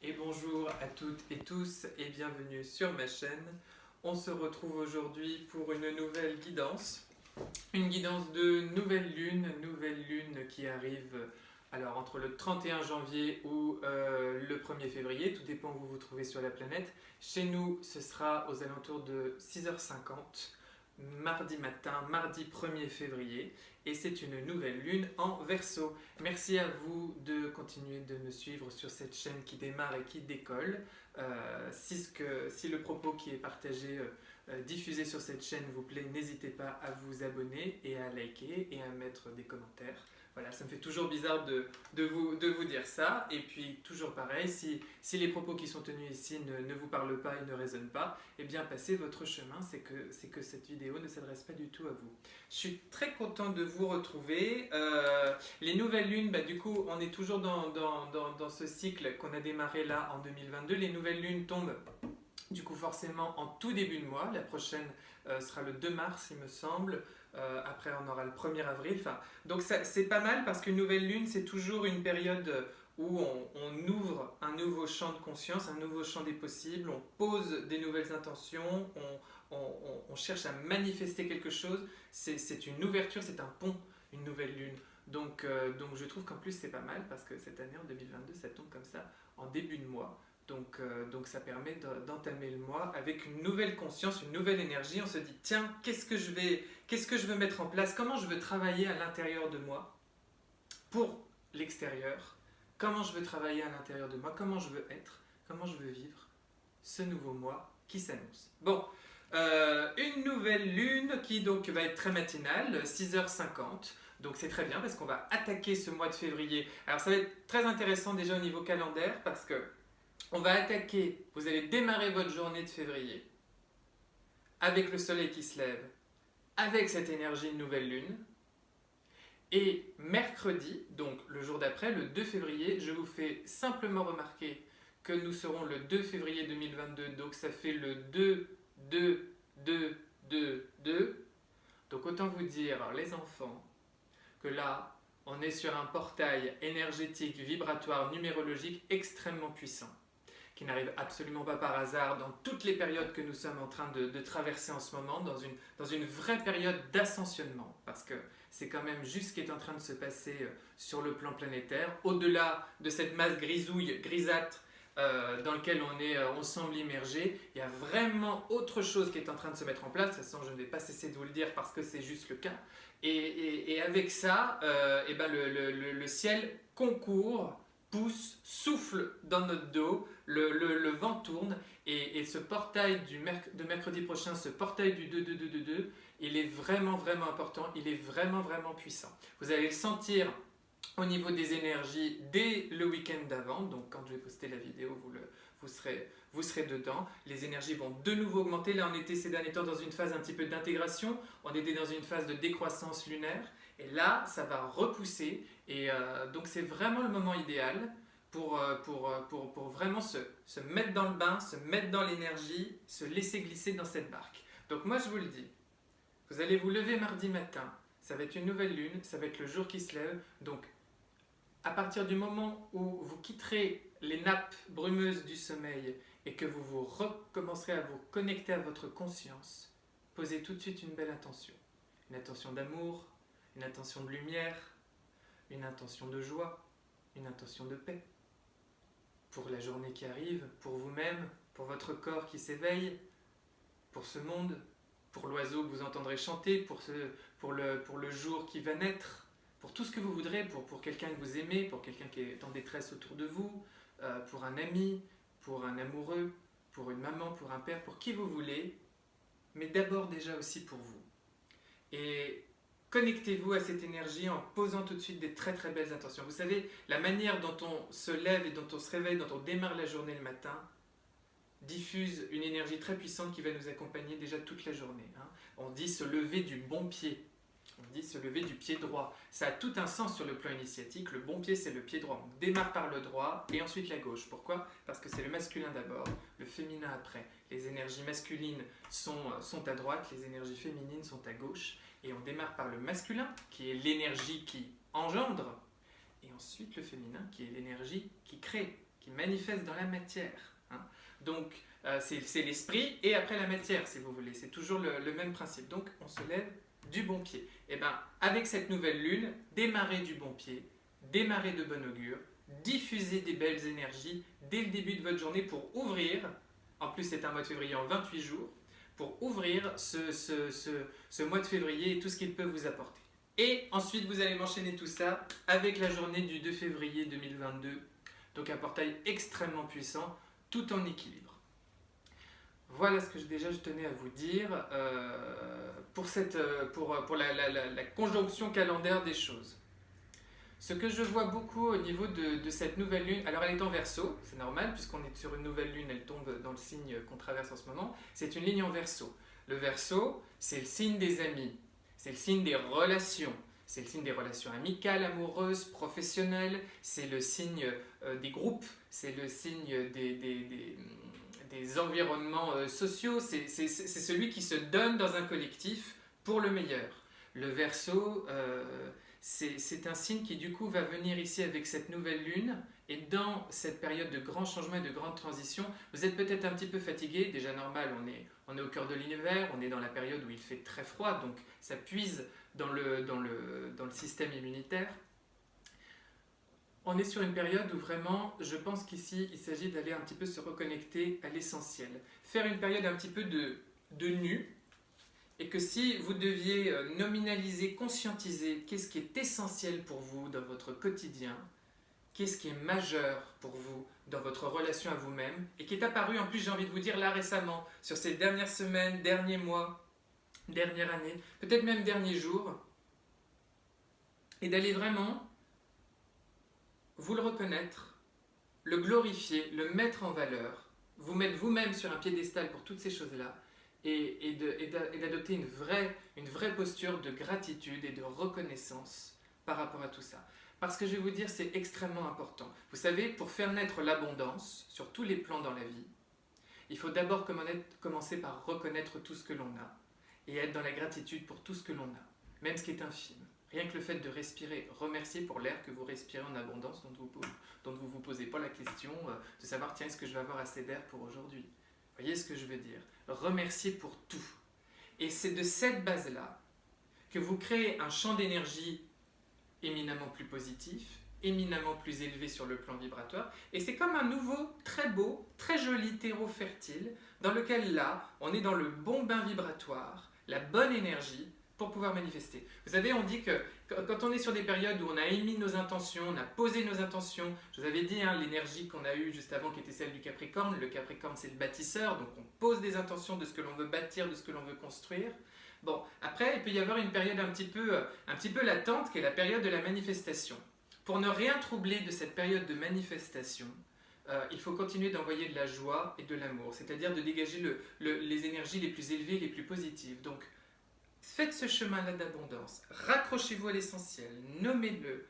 Et bonjour à toutes et tous et bienvenue sur ma chaîne. On se retrouve aujourd'hui pour une nouvelle guidance. Une guidance de nouvelle lune qui arrive alors entre le 31 janvier ou le 1er février, tout dépend où vous vous trouvez sur la planète. Chez nous, ce sera aux alentours de 6h50, mardi matin, mardi 1er février, et c'est une nouvelle lune en Verseau. Merci à vous de continuer de me suivre sur cette chaîne qui démarre et qui décolle. Si le propos qui est partagé diffusé sur cette chaîne vous plaît, n'hésitez pas à vous abonner et à liker et à mettre des commentaires. Voilà, ça me fait toujours bizarre de vous dire ça. Et puis, toujours pareil, si les propos qui sont tenus ici ne vous parlent pas et ne résonnent pas, eh bien, passez votre chemin, c'est que cette vidéo ne s'adresse pas du tout à vous. Je suis très content de vous retrouver. Les nouvelles lunes, du coup, on est toujours dans ce cycle qu'on a démarré là en 2022. Les nouvelles lunes tombent du coup forcément en tout début de mois. La prochaine sera le 2 mars, il me semble. Après, on aura le 1er avril. Enfin, donc c'est pas mal parce qu'une nouvelle lune, c'est toujours une période où on ouvre un nouveau champ de conscience, un nouveau champ des possibles, on pose des nouvelles intentions, on cherche à manifester quelque chose. C'est une ouverture, c'est un pont, une nouvelle lune. Donc je trouve qu'en plus c'est pas mal parce que cette année en 2022 ça tombe comme ça en début de mois. Donc ça permet d'entamer le mois avec une nouvelle conscience, une nouvelle énergie. On se dit tiens, qu'est-ce que je veux mettre en place? Comment je veux travailler à l'intérieur de moi pour l'extérieur? Comment je veux travailler à l'intérieur de moi? Comment je veux être? Comment je veux vivre ce nouveau mois qui s'annonce? Bon, une nouvelle lune qui donc va être très matinale, 6h50. Donc c'est très bien parce qu'on va attaquer ce mois de février. Alors ça va être très intéressant déjà au niveau calendaire parce que on va attaquer, vous allez démarrer votre journée de février avec le soleil qui se lève, avec cette énergie de nouvelle lune. Et mercredi, donc le jour d'après, le 2 février, je vous fais simplement remarquer que nous serons le 2 février 2022, donc ça fait le 2, 2, 2, 2, 2. Donc autant vous dire, les enfants, que là, on est sur un portail énergétique, vibratoire, numérologique extrêmement puissant, qui n'arrive absolument pas par hasard dans toutes les périodes que nous sommes en train de traverser en ce moment, dans une vraie période d'ascensionnement, parce que c'est quand même juste ce qui est en train de se passer sur le plan planétaire, au-delà de cette masse grisouille, grisâtre, dans lequel on semble immergé, il y a vraiment autre chose qui est en train de se mettre en place. De toute façon, je ne vais pas cesser de vous le dire parce que c'est juste le cas. Et avec ça, le ciel concourt, pousse, souffle dans notre dos, le vent tourne et ce portail de mercredi prochain, ce portail du 2-2-2-2-2, il est vraiment vraiment important, il est vraiment vraiment puissant. Vous allez le sentir au niveau des énergies dès le week-end d'avant, donc quand je vais poster la vidéo, vous serez dedans. Les énergies vont de nouveau augmenter. Là, on était ces derniers temps dans une phase un petit peu d'intégration, on était dans une phase de décroissance lunaire, et là, ça va repousser, et donc c'est vraiment le moment idéal pour vraiment se mettre dans le bain, se mettre dans l'énergie, se laisser glisser dans cette barque. Donc moi, je vous le dis, vous allez vous lever mardi matin, ça va être une nouvelle lune, ça va être le jour qui se lève, donc à partir du moment où vous quitterez les nappes brumeuses du sommeil et que vous recommencerez à vous connecter à votre conscience, posez tout de suite une belle intention. Une intention d'amour, une intention de lumière, une intention de joie, une intention de paix. Pour la journée qui arrive, pour vous-même, pour votre corps qui s'éveille, pour ce monde, pour l'oiseau que vous entendrez chanter, pour le jour qui va naître, pour tout ce que vous voudrez, pour quelqu'un que vous aimez, pour quelqu'un qui est en détresse autour de vous, pour un ami, pour un amoureux, pour une maman, pour un père, pour qui vous voulez, mais d'abord déjà aussi pour vous. Et connectez-vous à cette énergie en posant tout de suite des très très belles intentions. Vous savez, la manière dont on se lève et dont on se réveille, dont on démarre la journée le matin, diffuse une énergie très puissante qui va nous accompagner déjà toute la journée. On dit se lever du bon pied. On dit se lever du pied droit. Ça a tout un sens sur le plan initiatique. Le bon pied, c'est le pied droit. On démarre par le droit et ensuite la gauche. Pourquoi? Parce que c'est le masculin d'abord, le féminin après. Les énergies masculines sont à droite, les énergies féminines sont à gauche. Et on démarre par le masculin, qui est l'énergie qui engendre, et ensuite le féminin, qui est l'énergie qui crée. qui manifeste dans la matière. Hein. Donc, c'est l'esprit et après la matière, si vous voulez. C'est toujours le même principe. Donc, on se lève du bon pied. Et bien, avec cette nouvelle lune, démarrez du bon pied, démarrez de bon augure, diffusez des belles énergies dès le début de votre journée pour ouvrir, en plus c'est un mois de février en 28 jours, pour ouvrir ce mois de février et tout ce qu'il peut vous apporter. Et ensuite, vous allez m'enchaîner tout ça avec la journée du 2 février 2022. Donc un portail extrêmement puissant, tout en équilibre. Voilà ce que déjà je tenais à vous dire pour la conjonction calendaire des choses. Ce que je vois beaucoup au niveau de cette nouvelle lune, alors elle est en Verseau, c'est normal puisqu'on est sur une nouvelle lune, elle tombe dans le signe qu'on traverse en ce moment, c'est une ligne en Verseau. Le Verseau, c'est le signe des amis, c'est le signe des relations, c'est le signe des relations amicales, amoureuses, professionnelles, c'est le signe des groupes, c'est le signe des environnements sociaux, c'est celui qui se donne dans un collectif pour le meilleur. Le Verseau, c'est un signe qui du coup va venir ici avec cette nouvelle lune, et dans cette période de grands changements et de grandes transitions, vous êtes peut-être un petit peu fatigué, déjà normal, on est au cœur de l'hiver, on est dans la période où il fait très froid, donc ça puise dans le système immunitaire. On est sur une période où vraiment, je pense qu'ici, il s'agit d'aller un petit peu se reconnecter à l'essentiel. Faire une période un petit peu de nu, et que si vous deviez nominaliser, conscientiser qu'est-ce qui est essentiel pour vous dans votre quotidien, qu'est-ce qui est majeur pour vous dans votre relation à vous-même, et qui est apparu, en plus j'ai envie de vous dire là récemment, sur ces dernières semaines, derniers mois, dernière année, peut-être même derniers jours, et d'aller vraiment vous le reconnaître, le glorifier, le mettre en valeur, vous mettre vous-même sur un piédestal pour toutes ces choses-là, et d'adopter une vraie posture de gratitude et de reconnaissance par rapport à tout ça. Parce que je vais vous dire, c'est extrêmement important. Vous savez, pour faire naître l'abondance sur tous les plans dans la vie, il faut d'abord commencer par reconnaître tout ce que l'on a et être dans la gratitude pour tout ce que l'on a, même ce qui est infime. Rien que le fait de respirer, remercier pour l'air que vous respirez en abondance, dont vous vous posez pas la question de savoir, tiens, est-ce que je vais avoir assez d'air pour aujourd'hui ? Vous voyez ce que je veux dire ? Remercier pour tout. Et c'est de cette base-là que vous créez un champ d'énergie éminemment plus positif, éminemment plus élevé sur le plan vibratoire, et c'est comme un nouveau, très beau, très joli terreau fertile, dans lequel là, on est dans le bon bain vibratoire, la bonne énergie, pour pouvoir manifester. Vous savez, on dit que quand on est sur des périodes où on a émis nos intentions, on a posé nos intentions, je vous avais dit l'énergie qu'on a eue juste avant qui était celle du Capricorne, le Capricorne c'est le bâtisseur, donc on pose des intentions de ce que l'on veut bâtir, de ce que l'on veut construire. Bon, après il peut y avoir une période un petit peu latente qui est la période de la manifestation. Pour ne rien troubler de cette période de manifestation, il faut continuer d'envoyer de la joie et de l'amour, c'est-à-dire de dégager les énergies les plus élevées, les plus positives. Donc, faites ce chemin-là d'abondance, raccrochez-vous à l'essentiel, nommez-le,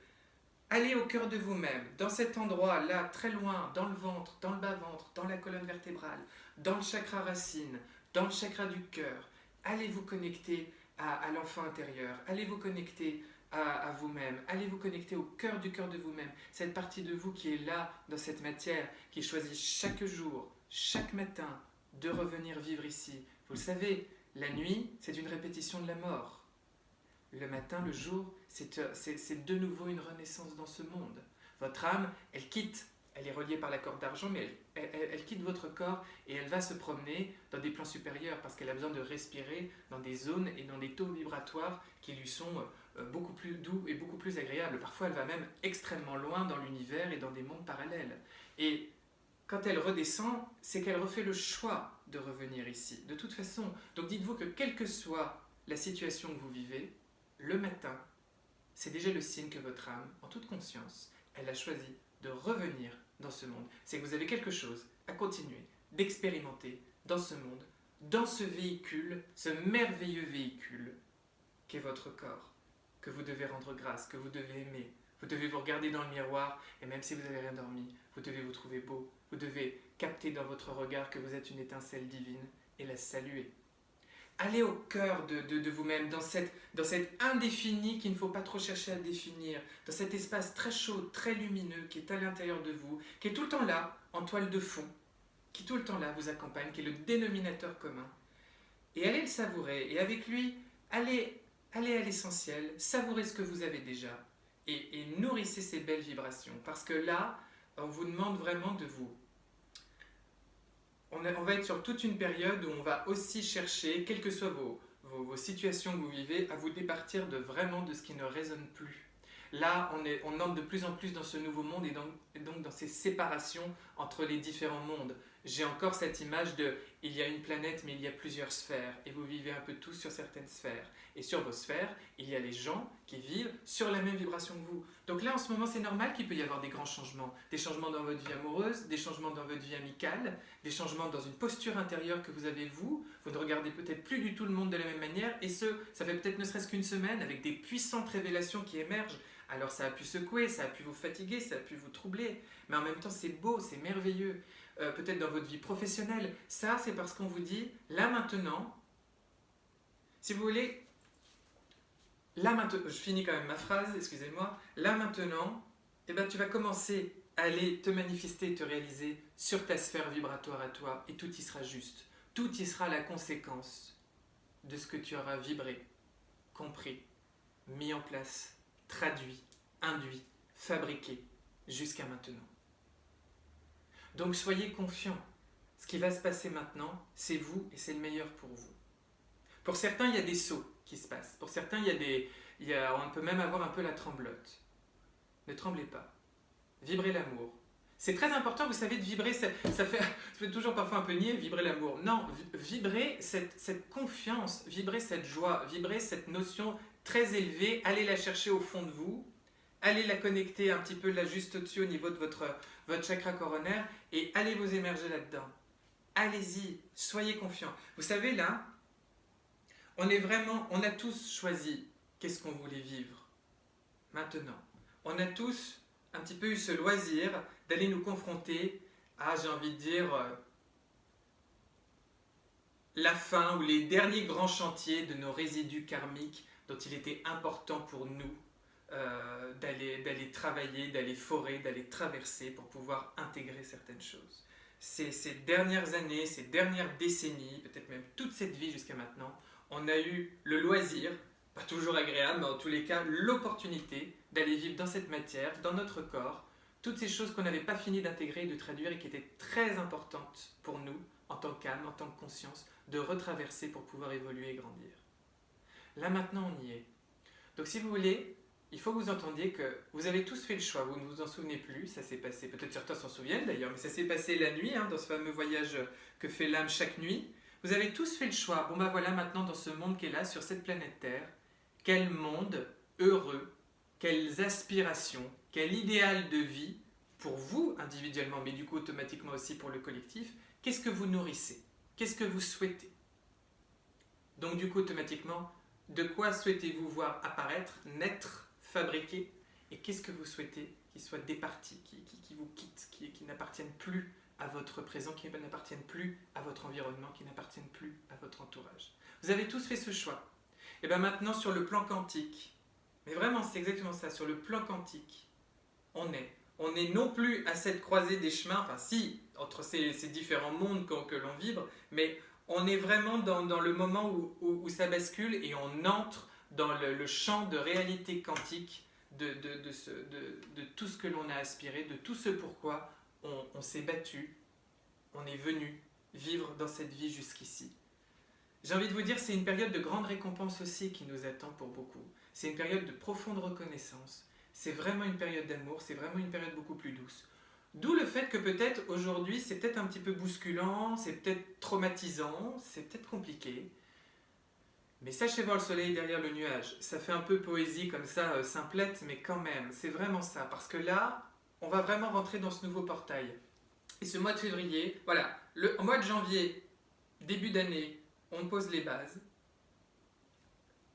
allez au cœur de vous-même, dans cet endroit-là, très loin, dans le ventre, dans le bas-ventre, dans la colonne vertébrale, dans le chakra racine, dans le chakra du cœur, allez vous connecter à l'enfant intérieur, allez vous connecter à vous-même, allez vous connecter au cœur de vous-même, cette partie de vous qui est là, dans cette matière, qui choisit chaque jour, chaque matin, de revenir vivre ici. Vous le savez, la nuit, c'est une répétition de la mort. Le matin, le jour, c'est de nouveau une renaissance dans ce monde. Votre âme, elle est reliée par la corde d'argent, mais elle quitte votre corps et elle va se promener dans des plans supérieurs parce qu'elle a besoin de respirer dans des zones et dans des taux vibratoires qui lui sont beaucoup plus doux et beaucoup plus agréables. Parfois, elle va même extrêmement loin dans l'univers et dans des mondes parallèles. Et quand elle redescend, c'est qu'elle refait le choix de revenir ici. De toute façon, donc dites-vous que quelle que soit la situation que vous vivez, le matin, c'est déjà le signe que votre âme, en toute conscience, elle a choisi de revenir dans ce monde. C'est que vous avez quelque chose à continuer d'expérimenter dans ce monde, dans ce véhicule, ce merveilleux véhicule qu'est votre corps, que vous devez rendre grâce, que vous devez aimer. Vous devez vous regarder dans le miroir et même si vous n'avez rien dormi, vous devez vous trouver beau. Vous devez capter dans votre regard que vous êtes une étincelle divine et la saluer. allez au cœur de vous-même, dans cette indéfini qu'il ne faut pas trop chercher à définir, dans cet espace très chaud, très lumineux qui est à l'intérieur de vous, qui est tout le temps là, en toile de fond, qui tout le temps là vous accompagne, qui est le dénominateur commun. Et allez le savourer, et avec lui, allez à l'essentiel, savourez ce que vous avez déjà, et nourrissez ces belles vibrations, parce que là, on vous demande vraiment de vous. On va être sur toute une période où on va aussi chercher, quelles que soient vos situations que vous vivez, à vous départir vraiment de ce qui ne résonne plus. Là, on entre de plus en plus dans ce nouveau monde et donc dans ces séparations entre les différents mondes. J'ai encore cette image de il y a une planète mais il y a plusieurs sphères et vous vivez un peu tous sur certaines sphères. Et sur vos sphères, il y a les gens qui vivent sur la même vibration que vous. Donc là, en ce moment, c'est normal qu'il peut y avoir des grands changements. Des changements dans votre vie amoureuse, des changements dans votre vie amicale, des changements dans une posture intérieure que vous avez vous. Vous ne regardez peut-être plus du tout le monde de la même manière et ça fait peut-être ne serait-ce qu'une semaine avec des puissantes révélations qui émergent. Alors ça a pu secouer, ça a pu vous fatiguer, ça a pu vous troubler, mais en même temps c'est beau, c'est merveilleux. Peut-être dans votre vie professionnelle, ça c'est parce qu'on vous dit, là maintenant, si vous voulez, là maintenant, je finis quand même ma phrase, excusez-moi, là maintenant, eh ben, tu vas commencer à aller te manifester, te réaliser sur ta sphère vibratoire à toi, et tout y sera juste. Tout y sera la conséquence de ce que tu auras vibré, compris, mis en place, traduit, induit, fabriqué, jusqu'à maintenant. Donc soyez confiants. Ce qui va se passer maintenant, c'est vous et c'est le meilleur pour vous. Pour certains, il y a des sauts qui se passent. Pour certains, on peut même avoir un peu la tremblote. Ne tremblez pas. Vibrez l'amour. C'est très important, vous savez, de vibrer, ça fait toujours parfois un peu nier, vibrer l'amour. Non, vibrer cette confiance, vibrer cette joie, vibrer cette notion très élevée, allez la chercher au fond de vous, allez la connecter un petit peu là juste au-dessus au niveau de votre chakra coronaire et allez vous émerger là-dedans. Allez-y, soyez confiants. Vous savez là, on a tous choisi qu'est-ce qu'on voulait vivre. Maintenant, on a tous un petit peu eu ce loisir d'aller nous confronter à, j'ai envie de dire, la fin ou les derniers grands chantiers de nos résidus karmiques dont il était important pour nous d'aller travailler, d'aller forer, d'aller traverser pour pouvoir intégrer certaines choses. Ces dernières années, ces dernières décennies, peut-être même toute cette vie jusqu'à maintenant, on a eu le loisir, pas toujours agréable, mais en tous les cas, l'opportunité d'aller vivre dans cette matière, dans notre corps, toutes ces choses qu'on n'avait pas fini d'intégrer et de traduire et qui étaient très importantes pour nous, en tant qu'âme, en tant que conscience, de retraverser pour pouvoir évoluer et grandir. Là maintenant, on y est. Donc si vous voulez, il faut que vous entendiez que vous avez tous fait le choix, vous ne vous en souvenez plus, ça s'est passé, peut-être certains s'en souviennent d'ailleurs, mais ça s'est passé la nuit, dans ce fameux voyage que fait l'âme chaque nuit. Vous avez tous fait le choix, bon ben voilà maintenant dans ce monde qui est là, sur cette planète Terre, quel monde heureux, quelles aspirations, quel idéal de vie pour vous individuellement, mais du coup automatiquement aussi pour le collectif, qu'est-ce que vous nourrissez? Qu'est-ce que vous souhaitez? Donc du coup automatiquement, de quoi souhaitez-vous voir apparaître, naître, fabriquer? Et qu'est-ce que vous souhaitez qui soit départi, qui vous quitte, qui n'appartienne plus à votre présent, qui n'appartienne plus à votre environnement, qui n'appartienne plus à votre entourage? Vous avez tous fait ce choix. Et bien maintenant sur le plan quantique, mais vraiment c'est exactement ça, sur le plan quantique, on est non plus à cette croisée des chemins, enfin si, entre ces différents mondes que l'on vibre, mais on est vraiment dans le moment où ça bascule et on entre dans le champ de réalité quantique de tout ce que l'on a aspiré, de tout ce pourquoi on s'est battu, on est venu vivre dans cette vie jusqu'ici. J'ai envie de vous dire, c'est une période de grande récompense aussi qui nous attend pour beaucoup. C'est une période de profonde reconnaissance. C'est vraiment une période d'amour, c'est vraiment une période beaucoup plus douce. D'où le fait que peut-être aujourd'hui, c'est peut-être un petit peu bousculant, c'est peut-être traumatisant, c'est peut-être compliqué. Mais sachez voir le soleil derrière le nuage. Ça fait un peu poésie comme ça, simplette, mais quand même, c'est vraiment ça. Parce que là, on va vraiment rentrer dans ce nouveau portail. Et ce mois de février, voilà, au mois de janvier, début d'année, on pose les bases.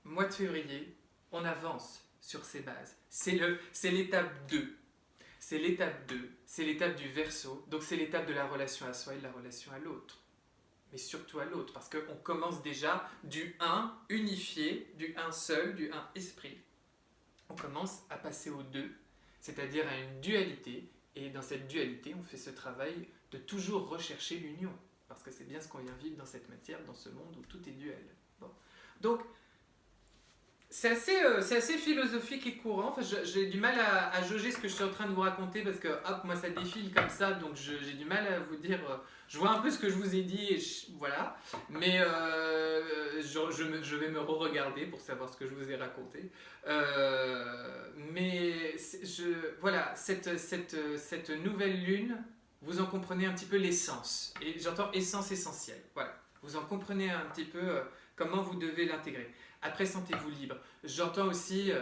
Mois de février, on avance sur ces bases. C'est l'étape 2. C'est l'étape 2. C'est l'étape du Verseau. Donc c'est l'étape de la relation à soi et de la relation à l'autre. mais surtout à l'autre, parce qu'on commence déjà du un unifié, du un seul, du un esprit. On commence à passer au deux, c'est-à-dire à une dualité, et dans cette dualité, on fait ce travail de toujours rechercher l'union, parce que c'est bien ce qu'on vient vivre dans cette matière, dans ce monde où tout est duel. Bon. Donc, c'est assez philosophique et courant. Enfin, j'ai du mal à jauger ce que je suis en train de vous raconter parce que hop, moi ça défile comme ça, donc j'ai du mal à vous dire. Je vois un peu ce que je vous ai dit et voilà, mais je vais me re-regarder pour savoir ce que je vous ai raconté. Mais voilà, cette nouvelle lune, vous en comprenez un petit peu l'essence. Et j'entends essence essentielle. Voilà, vous en comprenez un petit peu comment vous devez l'intégrer. Après, sentez-vous libre. J'entends aussi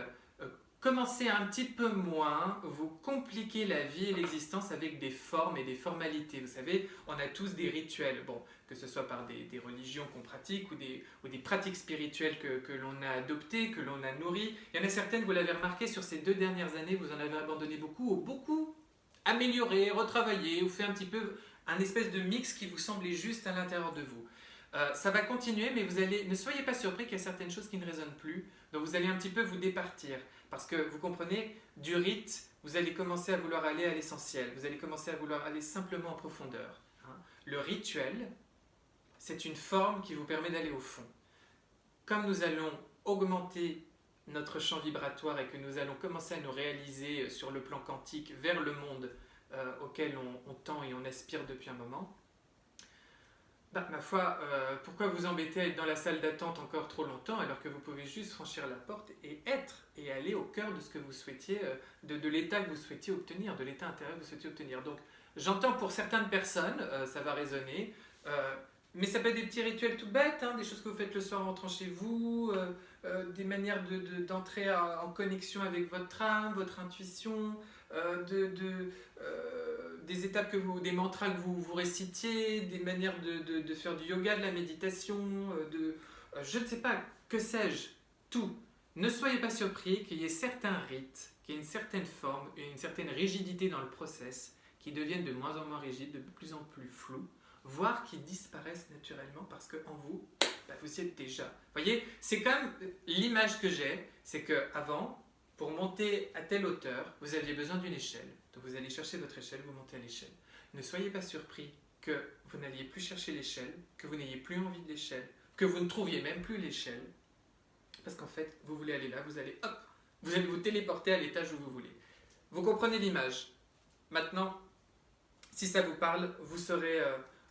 commencer un petit peu moins, vous compliquer la vie et l'existence avec des formes et des formalités. Vous savez, on a tous des rituels, bon, que ce soit par des religions qu'on pratique ou des pratiques spirituelles que l'on a adoptées, que l'on a nourries. Il y en a certaines, vous l'avez remarqué, sur ces 2 dernières années, vous en avez abandonné beaucoup, ou beaucoup amélioré, retravaillé, ou fait un petit peu un espèce de mix qui vous semblait juste à l'intérieur de vous. Ça va continuer, mais ne soyez pas surpris qu'il y a certaines choses qui ne résonnent plus. Donc vous allez un petit peu vous départir. Parce que vous comprenez, du rite, vous allez commencer à vouloir aller à l'essentiel. Vous allez commencer à vouloir aller simplement en profondeur. Le rituel, c'est une forme qui vous permet d'aller au fond. Comme nous allons augmenter notre champ vibratoire et que nous allons commencer à nous réaliser sur le plan quantique vers le monde auquel on tend et on aspire depuis un moment, ma foi, pourquoi vous embêter à être dans la salle d'attente encore trop longtemps alors que vous pouvez juste franchir la porte et être et aller au cœur de ce que vous souhaitiez, de l'état que vous souhaitiez obtenir, de l'état intérieur que vous souhaitiez obtenir. Donc j'entends pour certaines personnes, ça va résonner, mais ça peut être des petits rituels tout bêtes, des choses que vous faites le soir en rentrant chez vous, des manières d'entrer en connexion avec votre âme, votre intuition, des étapes des mantras que vous récitiez, des manières de faire du yoga, de la méditation, je ne sais pas, que sais-je, tout. Ne soyez pas surpris qu'il y ait certains rites, qu'il y ait une certaine forme, une certaine rigidité dans le process, qui deviennent de moins en moins rigides, de plus en plus flous, voire qui disparaissent naturellement parce qu'en vous, vous y êtes déjà. Vous voyez, c'est comme l'image que j'ai, c'est qu'avant, pour monter à telle hauteur, vous aviez besoin d'une échelle. Donc vous allez chercher votre échelle, vous montez à l'échelle. Ne soyez pas surpris que vous n'alliez plus chercher l'échelle, que vous n'ayez plus envie de l'échelle, que vous ne trouviez même plus l'échelle. Parce qu'en fait, vous voulez aller là, vous allez vous téléporter à l'étage où vous voulez. Vous comprenez l'image. Maintenant, si ça vous parle, vous saurez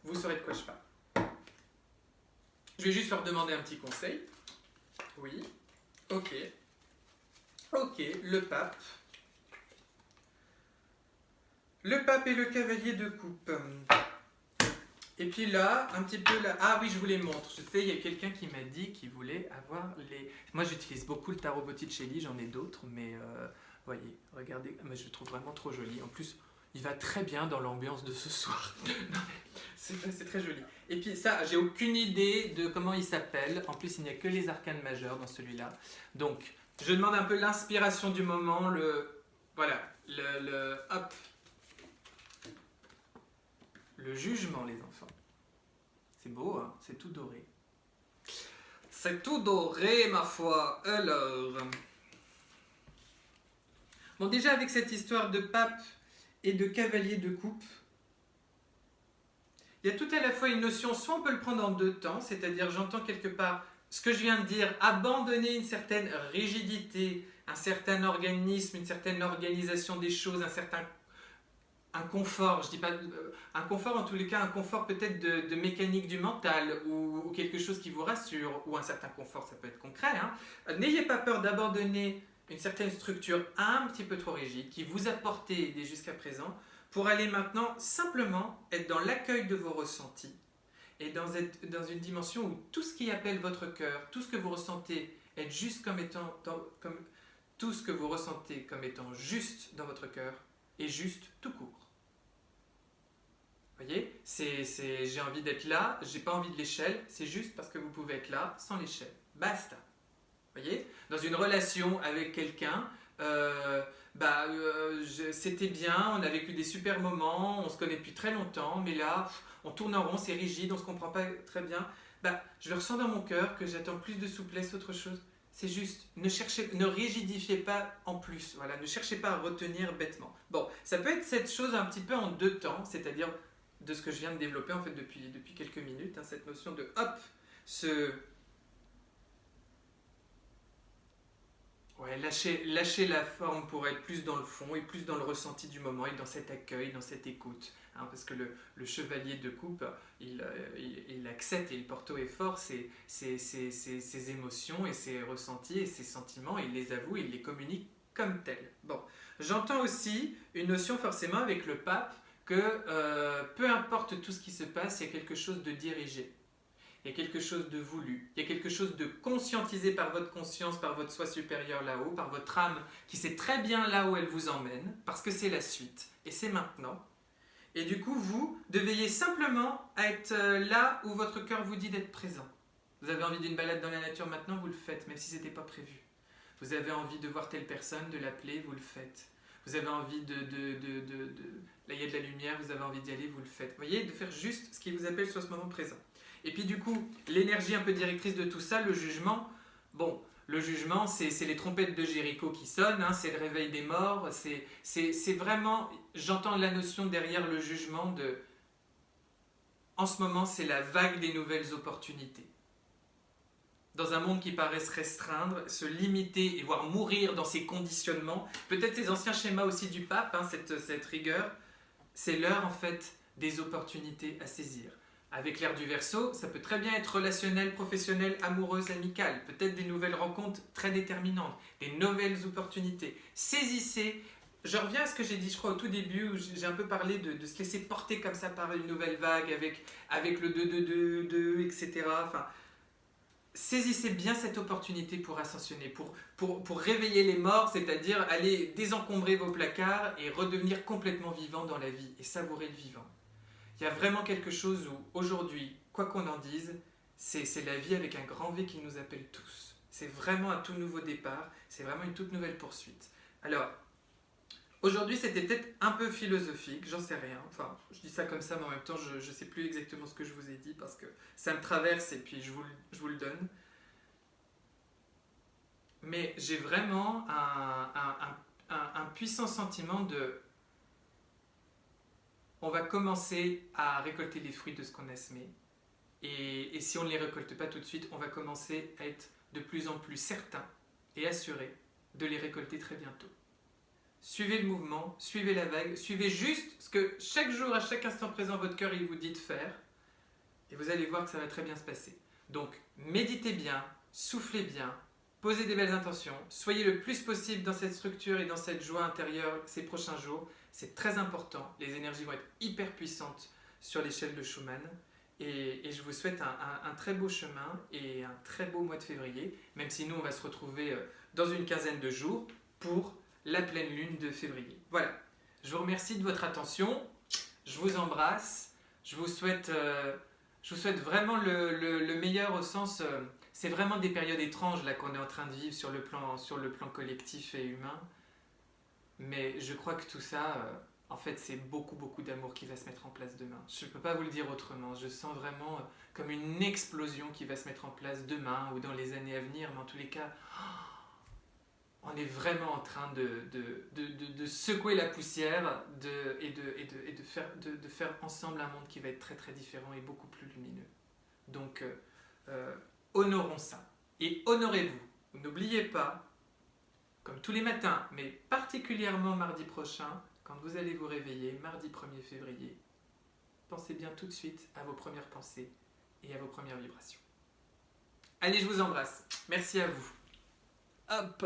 de quoi je parle. Je vais juste leur demander un petit conseil. Oui. Ok, le pape. Le pape et le cavalier de coupe. Et puis là, un petit peu là. Ah oui, je vous les montre. Je sais, il y a quelqu'un qui m'a dit qu'il voulait avoir les. Moi, j'utilise beaucoup le tarot Botticelli, j'en ai d'autres, mais voyez, regardez, mais je le trouve vraiment trop joli. En plus, il va très bien dans l'ambiance de ce soir. C'est très joli. Et puis ça, j'ai aucune idée de comment il s'appelle. En plus, il n'y a que les arcanes majeurs dans celui-là. Donc, je demande un peu l'inspiration du moment. Hop. Le jugement, les enfants. C'est beau, hein? C'est tout doré. C'est tout doré, ma foi. Alors. Bon, déjà, avec cette histoire de pape et de cavalier de coupe, il y a tout à la fois une notion, soit on peut le prendre en 2 temps, c'est-à-dire j'entends quelque part ce que je viens de dire, abandonner une certaine rigidité, un certain organisme, une certaine organisation des choses, un confort, je dis pas un confort, en tous les cas un confort peut-être de mécanique du mental ou quelque chose qui vous rassure, ou un certain confort, ça peut être concret. N'ayez pas peur d'abandonner une certaine structure un petit peu trop rigide qui vous a porté aidé jusqu'à présent pour aller maintenant simplement être dans l'accueil de vos ressentis et dans une dimension où tout ce qui appelle votre cœur, tout ce que vous ressentez être juste tout ce que vous ressentez comme étant juste dans votre cœur est juste tout court. Vous voyez, j'ai envie d'être là, j'ai pas envie de l'échelle, c'est juste parce que vous pouvez être là sans l'échelle. Basta. Vous voyez, dans une relation avec quelqu'un, C'était bien, on a vécu des super moments, on se connaît depuis très longtemps, mais là, on tourne en rond, c'est rigide, on se comprend pas très bien. Je le ressens dans mon cœur que j'attends plus de souplesse, autre chose. C'est juste, ne rigidifiez pas en plus, voilà, ne cherchez pas à retenir bêtement. Bon, ça peut être cette chose un petit peu en deux temps, c'est-à-dire de ce que je viens de développer en fait depuis quelques minutes, hein, cette notion de hop, lâcher la forme pour être plus dans le fond et plus dans le ressenti du moment et dans cet accueil, dans cette écoute. Hein, parce que le chevalier de coupe, il accepte et il porte haut et fort ses émotions et ses ressentis et ses sentiments, il les avoue, il les communique comme tels. Bon, j'entends aussi une notion forcément avec le pape que peu importe tout ce qui se passe, il y a quelque chose de dirigé. Il y a quelque chose de voulu, il y a quelque chose de conscientisé par votre conscience, par votre soi supérieur là-haut, par votre âme qui sait très bien là où elle vous emmène, parce que c'est la suite, et c'est maintenant. Et du coup, vous devez simplement être là où votre cœur vous dit d'être présent. Vous avez envie d'une balade dans la nature maintenant, vous le faites, même si ce n'était pas prévu. Vous avez envie de voir telle personne, de l'appeler, vous le faites. Vous avez envie là, il y a de la lumière, vous avez envie d'y aller, vous le faites. Vous voyez, de faire juste ce qui vous appelle sur ce moment présent. Et puis du coup, l'énergie un peu directrice de tout ça, le jugement, bon, le jugement, c'est les trompettes de Jéricho qui sonnent, hein, c'est le réveil des morts, c'est vraiment, j'entends la notion derrière le jugement de, en ce moment, c'est la vague des nouvelles opportunités. Dans un monde qui paraît se restreindre, se limiter et voire mourir dans ses conditionnements, peut-être ces anciens schémas aussi du pape, hein, cette rigueur, c'est l'heure en fait des opportunités à saisir. Avec l'ère du Verseau, ça peut très bien être relationnel, professionnel, amoureuse, amical, peut-être des nouvelles rencontres très déterminantes, des nouvelles opportunités. Saisissez, je reviens à ce que j'ai dit, je crois, au tout début, où j'ai un peu parlé de se laisser porter comme ça par une nouvelle vague, avec le 2-2-2-2, etc. Enfin, saisissez bien cette opportunité pour ascensionner, pour réveiller les morts, c'est-à-dire aller désencombrer vos placards et redevenir complètement vivant dans la vie, et savourer le vivant. Il y a vraiment quelque chose où, aujourd'hui, quoi qu'on en dise, c'est la vie avec un grand V qui nous appelle tous. C'est vraiment un tout nouveau départ, c'est vraiment une toute nouvelle poursuite. Alors, aujourd'hui, c'était peut-être un peu philosophique, j'en sais rien. Enfin, je dis ça comme ça, mais en même temps, je ne sais plus exactement ce que je vous ai dit parce que ça me traverse et puis je vous le donne. Mais j'ai vraiment un puissant sentiment de... On va commencer à récolter les fruits de ce qu'on a semé. Et si on ne les récolte pas tout de suite, on va commencer à être de plus en plus certain et assuré de les récolter très bientôt. Suivez le mouvement, suivez la vague, suivez juste ce que chaque jour, à chaque instant présent, votre cœur il vous dit de faire. Et vous allez voir que ça va très bien se passer. Donc, méditez bien, soufflez bien, posez des belles intentions, soyez le plus possible dans cette structure et dans cette joie intérieure ces prochains jours. C'est très important, les énergies vont être hyper puissantes sur l'échelle de Schumann. Et je vous souhaite un très beau chemin et un très beau mois de février, même si nous on va se retrouver dans une quinzaine de jours pour la pleine lune de février. Voilà, je vous remercie de votre attention, je vous embrasse, je vous souhaite vraiment le meilleur au sens... c'est vraiment des périodes étranges là qu'on est en train de vivre sur le plan collectif et humain. Mais je crois que tout ça, en fait, c'est beaucoup, beaucoup d'amour qui va se mettre en place demain. Je ne peux pas vous le dire autrement. Je sens vraiment comme une explosion qui va se mettre en place demain ou dans les années à venir. Mais en tous les cas, on est vraiment en train de secouer la poussière et de faire ensemble un monde qui va être très, très différent et beaucoup plus lumineux. Donc, honorons ça. Et honorez-vous. N'oubliez pas, comme tous les matins, mais particulièrement mardi prochain, quand vous allez vous réveiller, mardi 1er février, pensez bien tout de suite à vos premières pensées et à vos premières vibrations. Allez, je vous embrasse. Merci à vous. Hop!